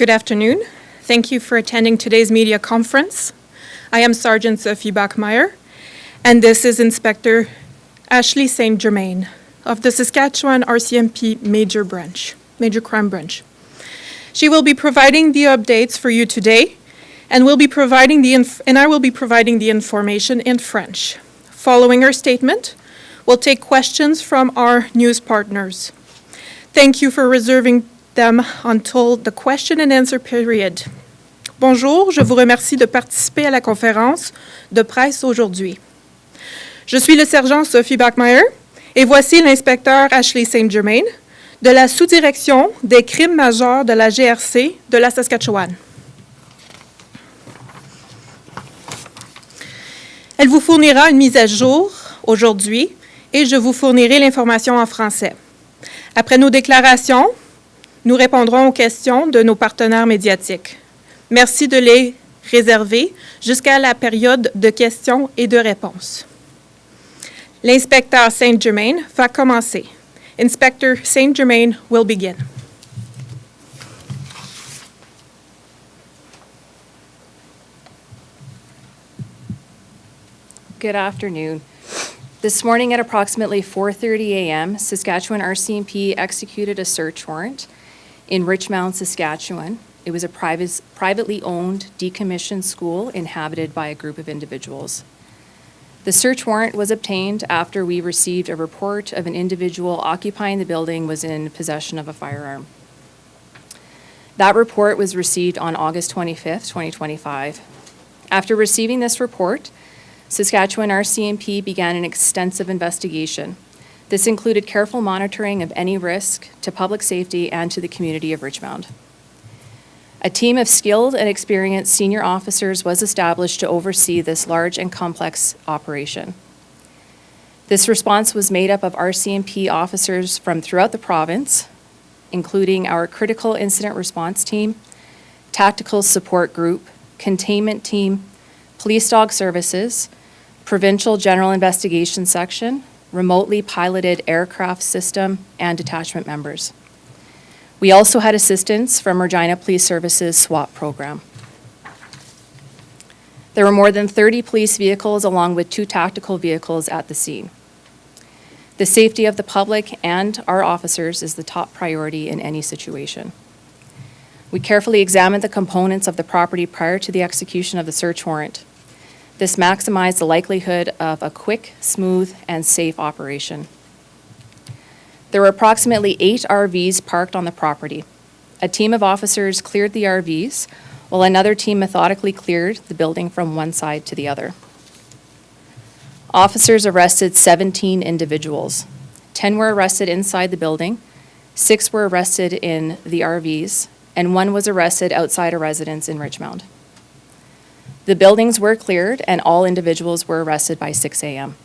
Good afternoon. Thank you for attending today's media conference. I am Sergeant Sophie Bachmier, and this is Inspector Ashley St. of the Saskatchewan RCMP Major Crime Branch. She will be providing the updates for you today, and I will be providing the information in French. Following her statement, we'll take questions from our news partners. Thank you for reserving them until the question and answer period. Bonjour, je vous remercie de participer à la conférence de presse aujourd'hui. Je suis le sergent Sophie Bachmier et voici l'inspecteur Ashley St. de la sous-direction des crimes majeurs de la GRC de la Saskatchewan. Elle vous fournira une mise à jour aujourd'hui et je vous fournirai l'information en français. Après nos déclarations, nous répondrons aux questions de nos partenaires médiatiques. Merci de les réserver jusqu'à la période de questions et de réponses. L'inspecteur St. va commencer. Inspector St. will begin. Good afternoon. This morning at approximately 4:30 a.m., Saskatchewan RCMP executed a search warrant in Richmound, Saskatchewan. It was a privately owned, decommissioned school inhabited by a group of individuals. The search warrant was obtained after we received a report of an individual occupying the building was in possession of a firearm. That report was received on August 25th, 2025. After receiving this report, Saskatchewan RCMP began an extensive investigation. This included careful monitoring of any risk to public safety and to the community of Richmound. A team of skilled and experienced senior officers was established to oversee this large and complex operation. This response was made up of RCMP officers from throughout the province, including our critical incident response team, tactical support group, containment team, police dog services, provincial general investigation section, remotely piloted aircraft system, and detachment members. We also had assistance from Regina Police Services SWAT program. There were more than 30 police vehicles along with 2 tactical vehicles at the scene. The safety of the public and our officers is the top priority in any situation. We carefully examined the components of the property prior to the execution of the search warrant. This maximized the likelihood of a quick, smooth, and safe operation. There were approximately 8 RVs parked on the property. A team of officers cleared the RVs, while another team methodically cleared the building from one side to the other. Officers arrested 17 individuals. 10 were arrested inside the building, 6 were arrested in the RVs, and 1 was arrested outside a residence in Richmound. The buildings were cleared and all individuals were arrested by 6 a.m.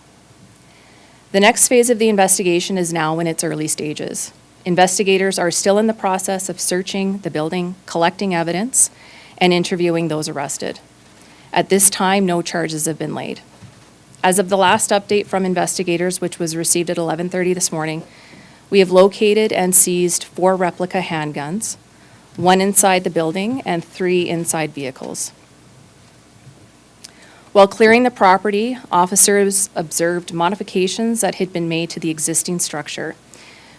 The next phase of the investigation is now in its early stages. Investigators are still in the process of searching the building, collecting evidence, and interviewing those arrested. At this time, no charges have been laid. As of the last update from investigators, which was received at 11:30 this morning, we have located and seized 4 replica handguns, 1 inside the building and 3 inside vehicles. While clearing the property, officers observed modifications that had been made to the existing structure.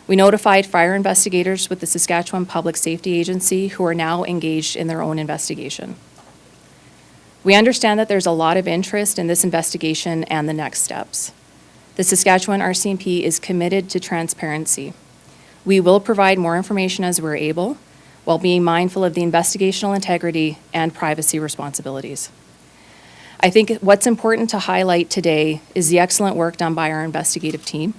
We notified fire investigators with the Saskatchewan Public Safety Agency, who are now engaged in their own investigation. We understand that there's a lot of interest in this investigation and the next steps. The Saskatchewan RCMP is committed to transparency. We will provide more information as we're able, while being mindful of the investigational integrity and privacy responsibilities. I think what's important to highlight today is the excellent work done by our investigative team.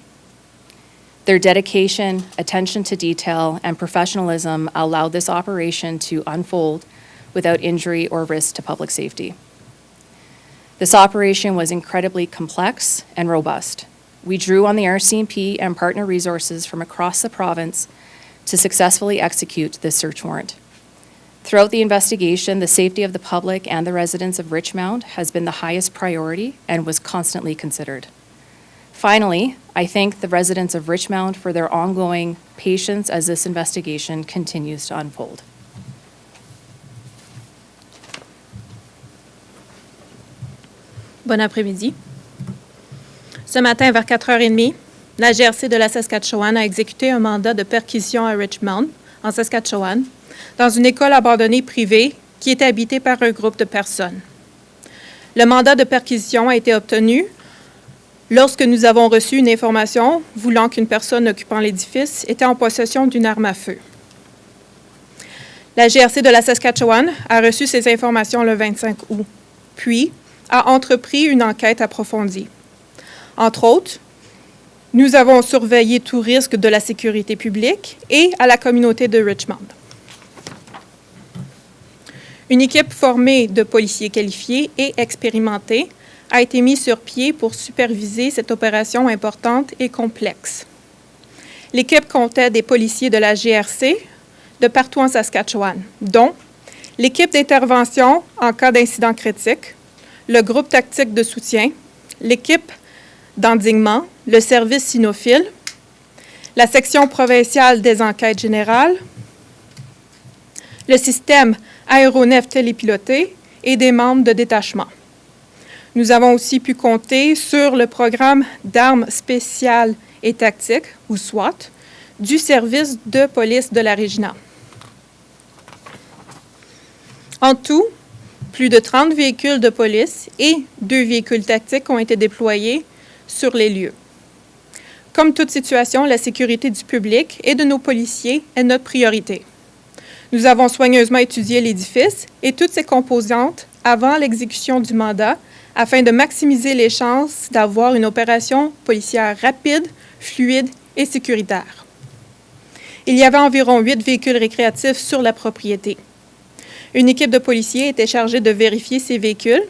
Their dedication, attention to detail, and professionalism allowed this operation to unfold without injury or risk to public safety. This operation was incredibly complex and robust. We drew on the RCMP and partner resources from across the province to successfully execute this search warrant. Throughout the investigation, the safety of the public and the residents of Richmound has been the highest priority and was constantly considered. Finally, I thank the residents of Richmound for their ongoing patience as this investigation continues to unfold. Bon après-midi. Ce matin, vers 4h30, la GRC de la Saskatchewan a exécuté un mandat de perquisition à Richmound, en Saskatchewan, dans une école abandonnée privée qui était habitée par un groupe de personnes. Le mandat de perquisition a été obtenu lorsque nous avons reçu une information voulant qu'une personne occupant l'édifice était en possession d'une arme à feu. La GRC de la Saskatchewan a reçu ces informations le 25 août, puis a entrepris une enquête approfondie. Entre autres, nous avons surveillé tout risque de la sécurité publique et à la communauté de Richmound. Une équipe formée de policiers qualifiés et expérimentés a été mise sur pied pour superviser cette opération importante et complexe. L'équipe comptait des policiers de la GRC de partout en Saskatchewan, dont l'équipe d'intervention en cas d'incident critique, le groupe tactique de soutien, l'équipe d'endiguement, le service cynophile, la section provinciale des enquêtes générales, le système aéronef télépiloté et des membres de détachement. Nous avons aussi pu compter sur le programme d'armes spéciales et tactiques, ou SWAT, du service de police de la Région. En tout, plus de 30 véhicules de police et 2 véhicules tactiques ont été déployés sur les lieux. Comme toute situation, la sécurité du public et de nos policiers est notre priorité. Nous avons soigneusement étudié l'édifice et toutes ses composantes avant l'exécution du mandat afin de maximiser les chances d'avoir une opération policière rapide, fluide et sécuritaire. Il y avait environ 8 véhicules récréatifs sur la propriété. Une équipe de policiers était chargée de vérifier ces véhicules,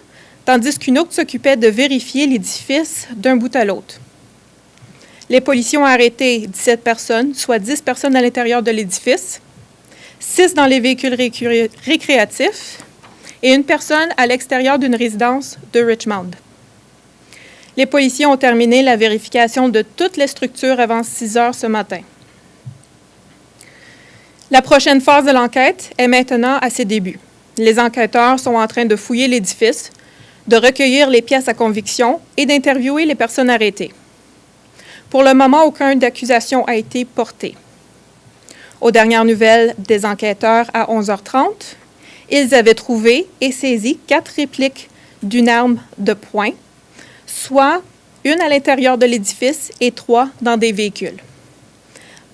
tandis qu'une autre s'occupait de vérifier l'édifice d'un bout à l'autre. Les policiers ont arrêté 17 personnes, soit 10 personnes à l'intérieur de l'édifice, 6 dans les véhicules récréatifs et une personne à l'extérieur d'une résidence de Richmound. Les policiers ont terminé la vérification de toutes les structures avant 6 heures ce matin. La prochaine phase de l'enquête est maintenant à ses débuts. Les enquêteurs sont en train de fouiller l'édifice, de recueillir les pièces à conviction et d'interviewer les personnes arrêtées. Pour le moment, aucune accusation a été portée. Aux dernières nouvelles des enquêteurs à 11h30, ils avaient trouvé et saisi 4 répliques d'une arme de poing, soit une à l'intérieur de l'édifice et 3 dans des véhicules.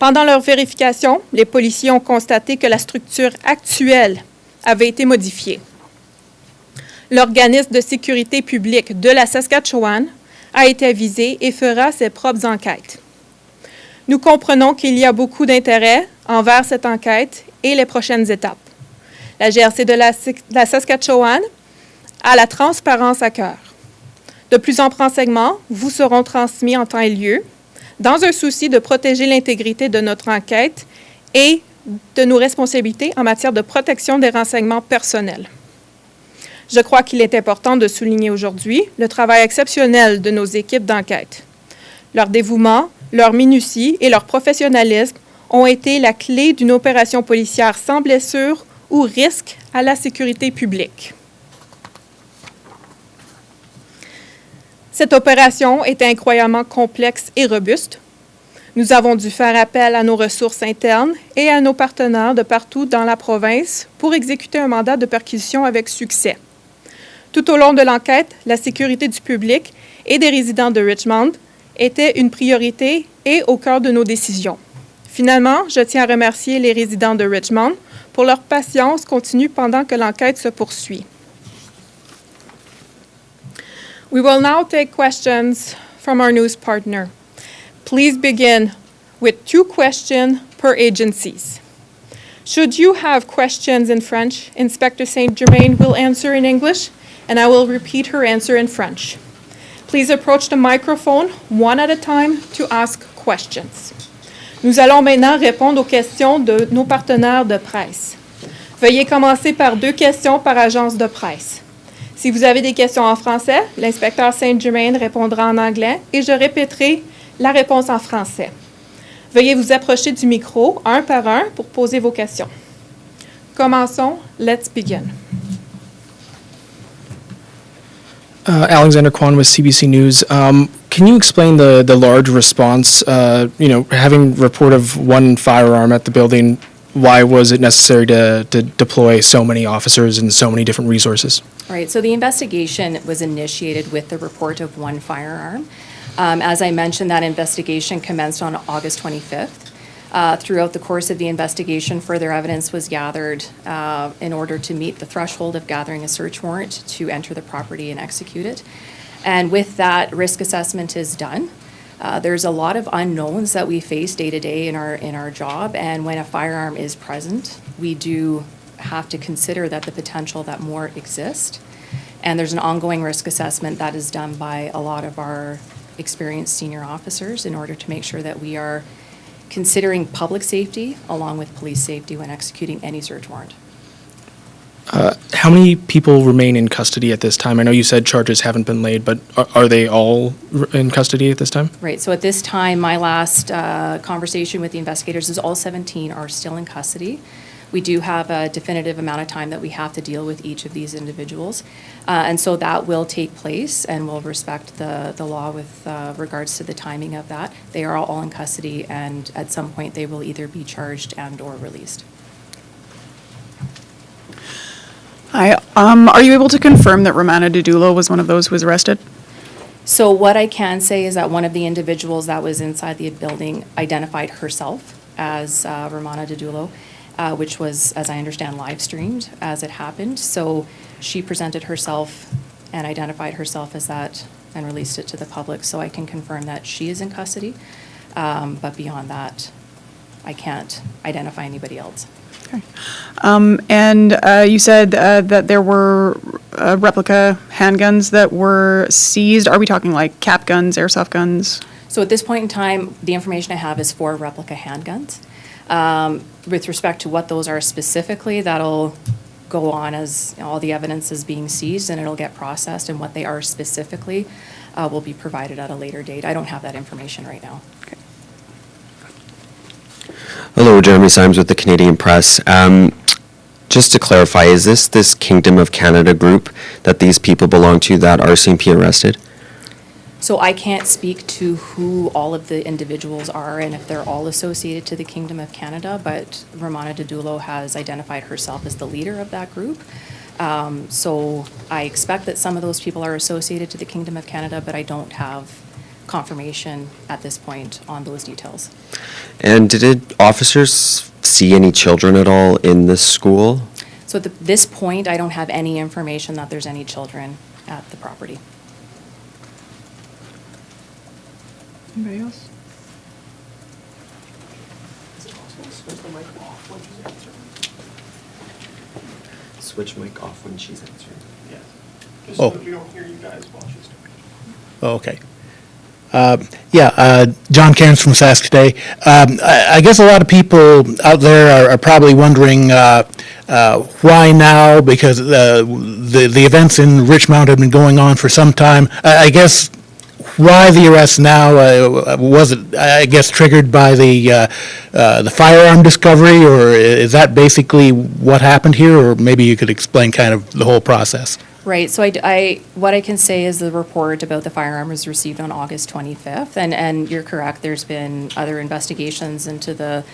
Pendant leur vérification, les policiers ont constaté que la structure actuelle avait été modifiée. L'organisme de sécurité publique de la Saskatchewan a été avisé et fera ses propres enquêtes. Nous comprenons qu'il y a beaucoup d'intérêt envers cette enquête et les prochaines étapes. La GRC de la Saskatchewan a la transparence à cœur. De plus amples renseignements vous seront transmis en temps et lieu dans un souci de protéger l'intégrité de notre enquête et de nos responsabilités en matière de protection des renseignements personnels. Je crois qu'il est important de souligner aujourd'hui le travail exceptionnel de nos équipes d'enquête. Leur dévouement, leur minutie et leur professionnalisme ont été la clé d'une opération policière sans blessure ou risque à la sécurité publique. Cette opération était incroyablement complexe et robuste. Nous avons dû faire appel à nos ressources internes et à nos partenaires de partout dans la province pour exécuter un mandat de perquisition avec succès. Tout au long de l'enquête, la sécurité du public et des résidents de Richmound était une priorité et au cœur de nos décisions. Finalement, je tiens à remercier les résidents de Richmound pour leur patience continue pendant que l'enquête se poursuit. We will now take questions from our news partner. Please begin with 2 questions per agencies. Should you have questions in French, Inspector St. Germain will answer in English, and I will repeat her answer in French. Please approach the microphone one at a time to ask questions. Nous allons maintenant répondre aux questions de nos partenaires de presse. Veuillez commencer par 2 questions par agence de presse. Si vous avez des questions en français, l'inspecteur St. Germain répondra en anglais et je répéterai la réponse en français. Veuillez vous approcher du micro un par un pour poser vos questions. Commençons. Let's begin. Alexander Kwan with CBC News. Can you explain the large response, having report of 1 firearm at the building, why was it necessary to deploy so many officers and so many different resources? Right, so the investigation was initiated with the report of 1 firearm. As I mentioned, that investigation commenced on August 25th. Throughout the course of the investigation, further evidence was gathered in order to meet the threshold of gathering a search warrant to enter the property and execute it. And with that, risk assessment is done. There's a lot of unknowns that we face day to day in our job, and when a firearm is present, we do have to consider that the potential that more exists. And there's an ongoing risk assessment that is done by a lot of our experienced senior officers in order to make sure that we are considering public safety along with police safety when executing any search warrant. How many people remain in custody at this time? I know you said charges haven't been laid, but are they all in custody at this time? Right, so at this time, my last conversation with the investigators is all 17 are still in custody. We do have a definitive amount of time that we have to deal with each of these individuals. And so that will take place, and we'll respect the law with regards to the timing of that. They are all in custody, and at some point they will either be charged and or released. Hi. Are you able to confirm that Romana Didulo was one of those who was arrested? So what I can say is that one of the individuals that was inside the building identified herself as Romana Didulo, which was, as I understand, live streamed as it happened. So she presented herself and identified herself as that and released it to the public. So I can confirm that she is in custody. But beyond that, I can't identify anybody else. Okay. And you said that there were replica handguns that were seized. Are we talking like cap guns, airsoft guns? So at this point in time, the information I have is 4 replica handguns. With respect to what those are specifically, that'll go on as all the evidence is being seized, and it'll get processed, and what they are specifically will be provided at a later date. I don't have that information right now. Okay. Hello, Jeremy Symes with the Canadian Press. Just to clarify, is this Kingdom of Canada group that these people belong to that RCMP arrested? So I can't speak to who all of the individuals are and if they're all associated to the Kingdom of Canada, but Romana Didulo has identified herself as the leader of that group. So I expect that some of those people are associated to the Kingdom of Canada, but I don't have confirmation at this point on those details. And did officers see any children at all in this school? So at this point, I don't have any information that there's any children at the property. Anybody else? Switch mic off when she's answering. Yeah. Just Oh. so that we don't hear you guys while she's talking. Oh, okay. John Cairns from Sask today. I guess a lot of people out there are probably wondering why now, because the events in Richmound have been going on for some time. I guess why the arrest now? Was it, I guess, triggered by the firearm discovery, or is that basically what happened here? Or maybe you could explain kind of the whole process. Right, so what I can say is the report about the firearm was received on August 25th, and you're correct, there's been other investigations into the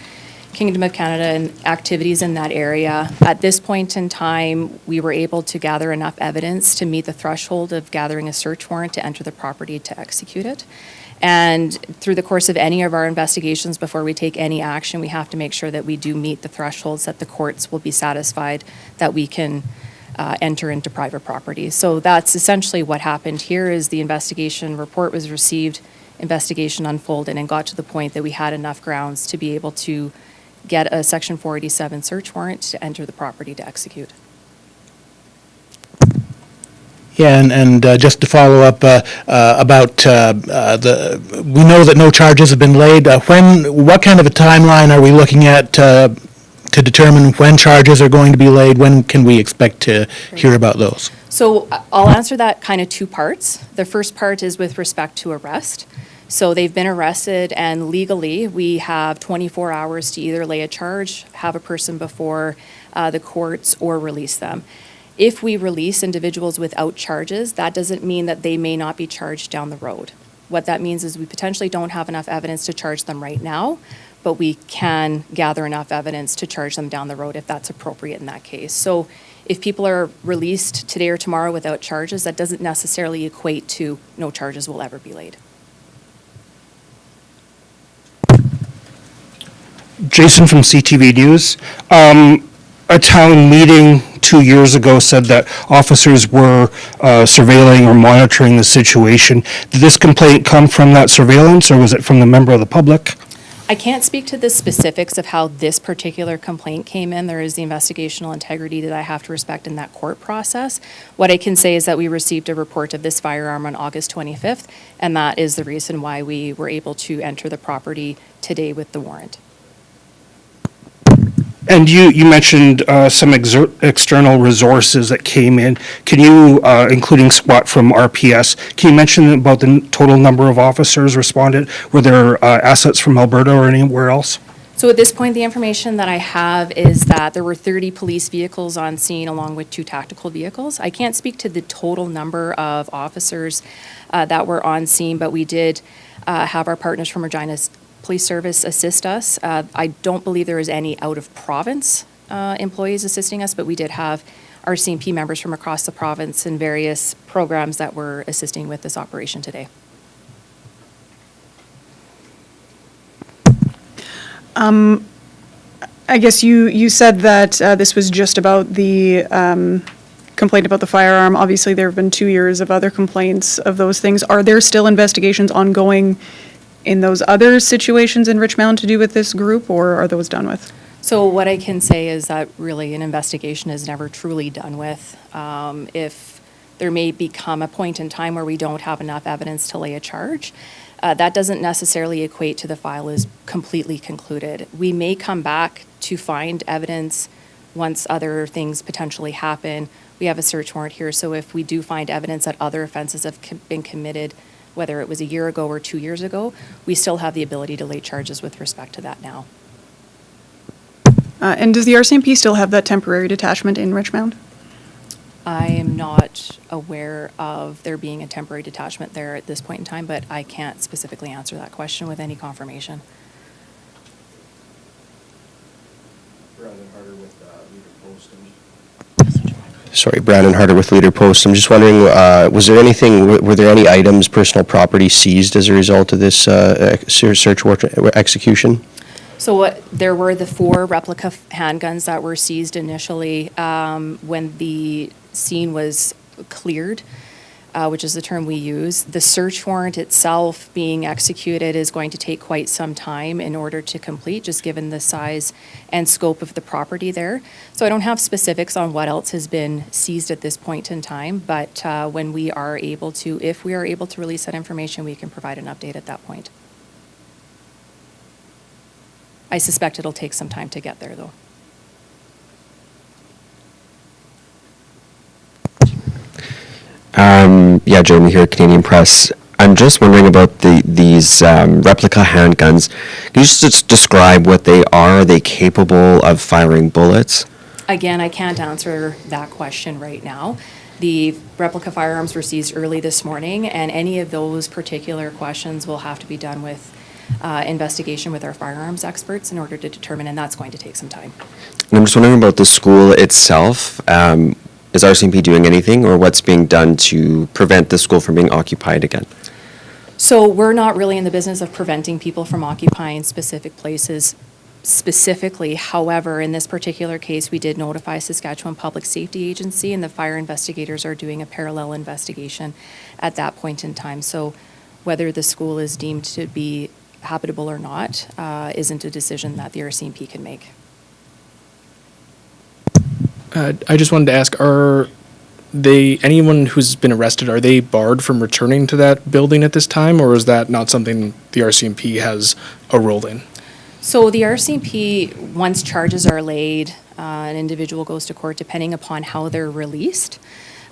Kingdom of Canada and activities in that area. At this point in time, we were able to gather enough evidence to meet the threshold of gathering a search warrant to enter the property to execute it. And through the course of any of our investigations, before we take any action, we have to make sure that we do meet the thresholds that the courts will be satisfied that we can enter into private property. So that's essentially what happened here. Is the investigation report was received, investigation unfolded, and got to the point that we had enough grounds to be able to get a Section 487 search warrant to enter the property to execute. Yeah, and just to follow up about we know that no charges have been laid. What kind of a timeline are we looking at to determine when charges are going to be laid? When can we expect to hear about those? So I'll answer that kind of 2 parts. The first part is with respect to arrest. So they've been arrested, and legally we have 24 hours to either lay a charge, have a person before the courts, or release them. If we release individuals without charges, that doesn't mean that they may not be charged down the road. What that means is we potentially don't have enough evidence to charge them right now, but we can gather enough evidence to charge them down the road if that's appropriate in that case. So if people are released today or tomorrow without charges, that doesn't necessarily equate to no charges will ever be laid. Jason from CTV News. A town meeting 2 years ago said that officers were surveilling or monitoring the situation. Did this complaint come from that surveillance, or was it from the member of the public? I can't speak to the specifics of how this particular complaint came in. There is the investigational integrity that I have to respect in that court process. What I can say is that we received a report of this firearm on August 25th, and that is the reason why we were able to enter the property today with the warrant. And you mentioned some external resources that came in. Can you, including SWAT from RPS, can you mention about the total number of officers responded? Were there assets from Alberta or anywhere else? So at this point, the information that I have is that there were 30 police vehicles on scene along with 2 tactical vehicles. I can't speak to the total number of officers that were on scene, but we did have our partners from Regina Police Service assist us. I don't believe there was any out-of-province employees assisting us, but we did have RCMP members from across the province in various programs that were assisting with this operation today. I guess you said that this was just about the complaint about the firearm. Obviously, there have been 2 years of other complaints of those things. Are there still investigations ongoing in those other situations in Richmound to do with this group, or are those done with? So what I can say is that really an investigation is never truly done with. If there may become a point in time where we don't have enough evidence to lay a charge, that doesn't necessarily equate to the file is completely concluded. We may come back to find evidence once other things potentially happen. We have a search warrant here, so if we do find evidence that other offenses have been committed, whether it was a year ago or 2 years ago, we still have the ability to lay charges with respect to that now. And does the RCMP still have that temporary detachment in Richmound? I am not aware of there being a temporary detachment there at this point in time, but I can't specifically answer that question with any confirmation. Sorry, Brandon Harder with Leader Post. I'm just wondering, was there anything, were there any items, personal property seized as a result of this search warrant execution? So there were the 4 replica handguns that were seized initially when the scene was cleared, which is the term we use. The search warrant itself being executed is going to take quite some time in order to complete, just given the size and scope of the property there. So I don't have specifics on what else has been seized at this point in time, but when we are able to, if we are able to release that information, we can provide an update at that point. I suspect it'll take some time to get there, though. Yeah, Jeremy here, Canadian Press. I'm just wondering about these replica handguns. Can you just describe what they are? Are they capable of firing bullets? Again, I can't answer that question right now. The replica firearms were seized early this morning, and any of those particular questions will have to be done with investigation with our firearms experts in order to determine, and that's going to take some time. And I'm just wondering about the school itself. Is RCMP doing anything, or what's being done to prevent the school from being occupied again? So we're not really in the business of preventing people from occupying specific places specifically. However, in this particular case, we did notify Saskatchewan Public Safety Agency, and the fire investigators are doing a parallel investigation at that point in time. So whether the school is deemed to be habitable or not isn't a decision that the RCMP can make. I just wanted to ask, anyone who's been arrested, are they barred from returning to that building at this time, or is that not something the RCMP has a role in? So the RCMP, once charges are laid, an individual goes to court, depending upon how they're released.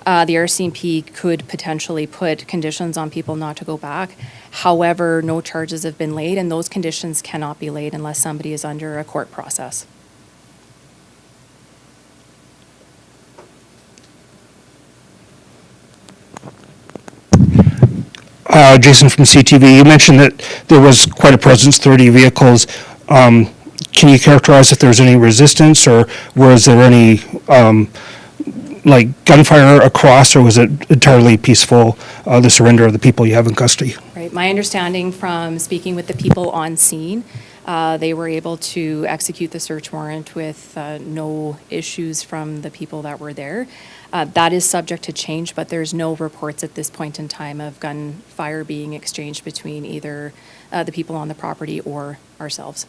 The RCMP could potentially put conditions on people not to go back. However, no charges have been laid, and those conditions cannot be laid unless somebody is under a court process. Jason from CTV, you mentioned that there was quite a presence, 30 vehicles. Can you characterize if there was any resistance, or was there any gunfire across, or was it entirely peaceful, the surrender of the people you have in custody? Right. My understanding from speaking with the people on scene, they were able to execute the search warrant with no issues from the people that were there. That is subject to change, but there's no reports at this point in time of gunfire being exchanged between either the people on the property or ourselves.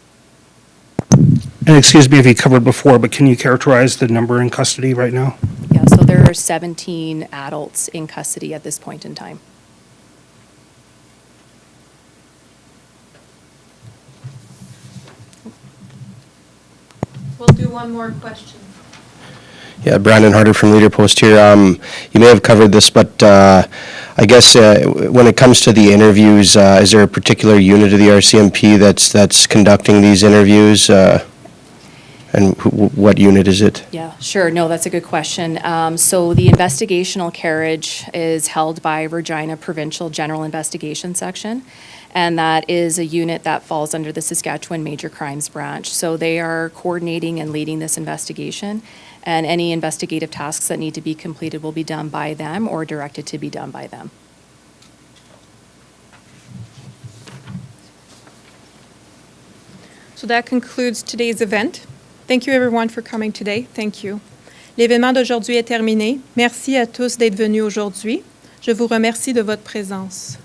And excuse me if you covered before, but can you characterize the number in custody right now? Yeah, so there are 17 adults in custody at this point in time. We'll do one more question. Yeah, Brandon Harder from Leader Post here. You may have covered this, but I guess when it comes to the interviews, is there a particular unit of the RCMP that's conducting these interviews? And what unit is it? Yeah, sure. No, that's a good question. So the investigational carriage is held by Regina Provincial General Investigation Section, and that is a unit that falls under the Saskatchewan Major Crimes Branch. So they are coordinating and leading this investigation, and any investigative tasks that need to be completed will be done by them or directed to be done by them. So that concludes today's event. Thank you everyone for coming today. Thank you. L'événement d'aujourd'hui est terminé. Merci à tous d'être venus aujourd'hui. Je vous remercie de votre présence.